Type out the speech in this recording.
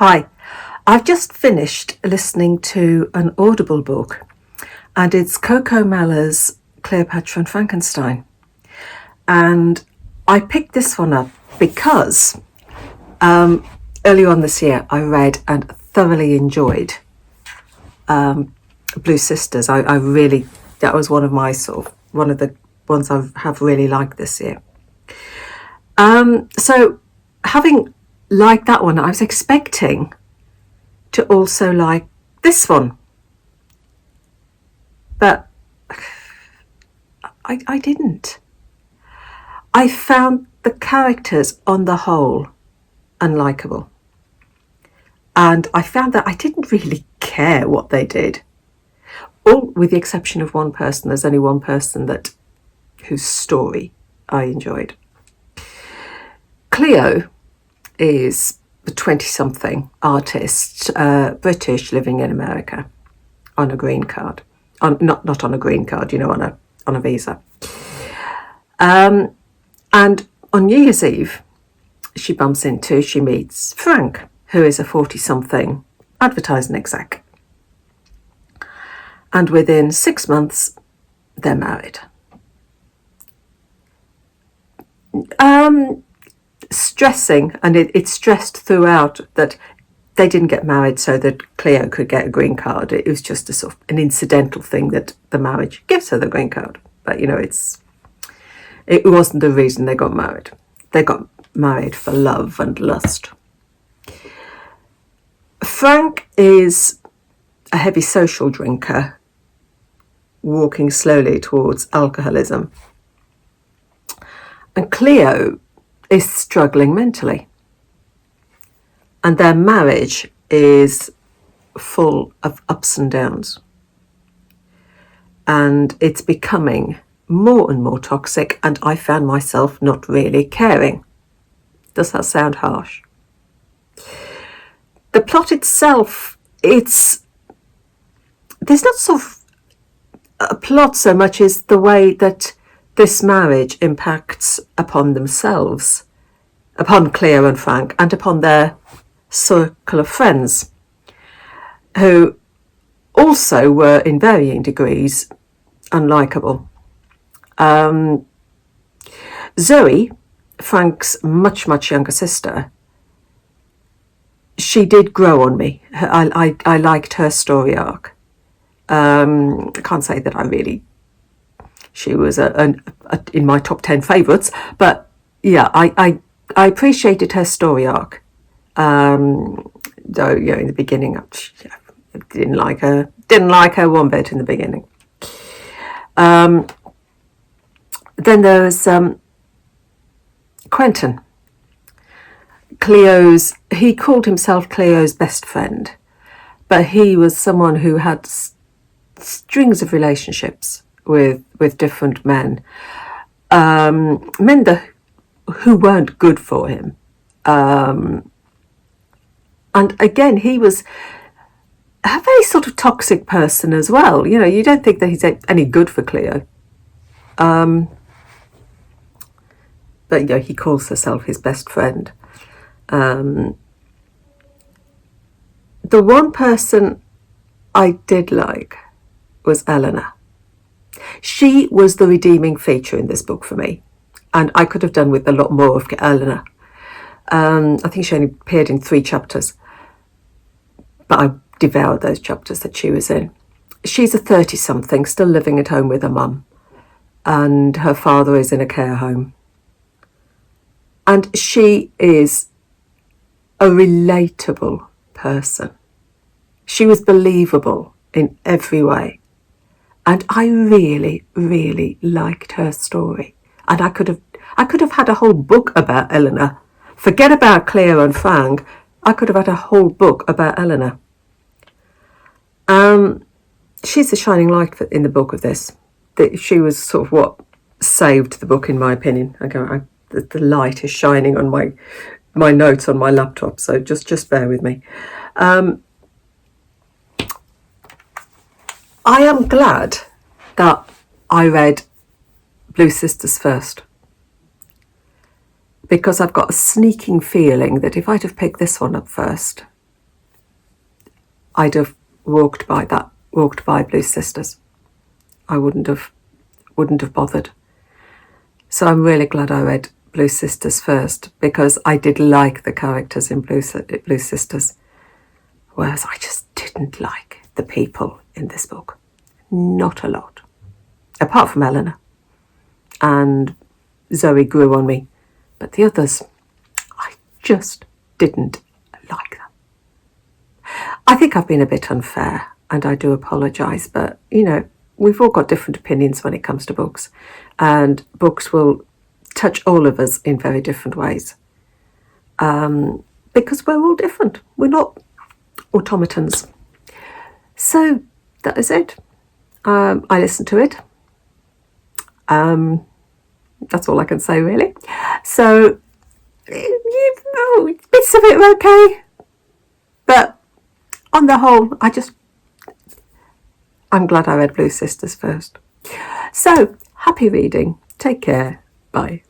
Hi, I've just finished listening to an Audible book, and it's Coco Mellors' Cleopatra and Frankenstein. And I picked this one up because earlier on this year I read and thoroughly enjoyed Blue Sisters. I really, that was one of the ones I have really liked this year. So having liked that one, I was expecting to also like this one, but I didn't. I found the characters on the whole unlikable, and I found that I didn't really care what they did, all with the exception of one person. There's only one person whose story I enjoyed. Cleo is a 20-something artist, British, living in America on a green card. Not on a green card, on a visa. And on New Year's Eve, she meets Frank, who is a 40-something advertising exec. And within 6 months, they're married. Stressing, and it's stressed throughout that they didn't get married so that Cleo could get a green card. It was just a sort of an incidental thing that the marriage gives her the green card. But it wasn't the reason they got married. They got married for love and lust. Frank is a heavy social drinker, walking slowly towards alcoholism. And Cleo is struggling mentally. And their marriage is full of ups and downs. And it's becoming more and more toxic, and I found myself not really caring. Does that sound harsh? The plot itself, there's not sort of a plot so much as the way that this marriage impacts upon themselves, upon Cleo and Frank, and upon their circle of friends, who also were in varying degrees unlikable. Zoe, Frank's much, much younger sister, she did grow on me. I liked her story arc. I can't say that she was in my top 10 favourites, but yeah, I appreciated her story arc. Though, in the beginning, I didn't like her one bit in the beginning. Then there was Quentin. He called himself Cleo's best friend, but he was someone who had strings of relationships with different men, men who weren't good for him. And again, he was a very sort of toxic person as well. You don't think that he's any good for Cleo. But he calls herself his best friend. The one person I did like was Eleanor. She was the redeeming feature in this book for me, and I could have done with a lot more of Eleanor. I think she only appeared in 3 chapters, but I devoured those chapters that she was in. She's a 30-something, still living at home with her mum, and her father is in a care home. And she is a relatable person. She was believable in every way. And I really, really liked her story. And I could have had a whole book about Eleanor. Forget about Cleo and Frank. I could have had a whole book about Eleanor. She's the shining light in the book of this. She was sort of what saved the book, in my opinion. The light is shining on my notes on my laptop, so just bear with me. I am glad that I read Blue Sisters first, because I've got a sneaking feeling that if I'd have picked this one up first, I'd have walked by Blue Sisters. I wouldn't have bothered. So I'm really glad I read Blue Sisters first, because I did like the characters in Blue Sisters, whereas I just didn't like the people in this book. Not a lot. Apart from Eleanor. And Zoe grew on me. But the others, I just didn't like them. I think I've been a bit unfair, and I do apologise, but, you know, we've all got different opinions when it comes to books, and books will touch all of us in very different ways, because we're all different. We're not automatons. So that is it. I listened to it. That's all I can say, really. So, bits of it were okay, but on the whole, I'm glad I read Blue Sisters first. So, happy reading. Take care. Bye.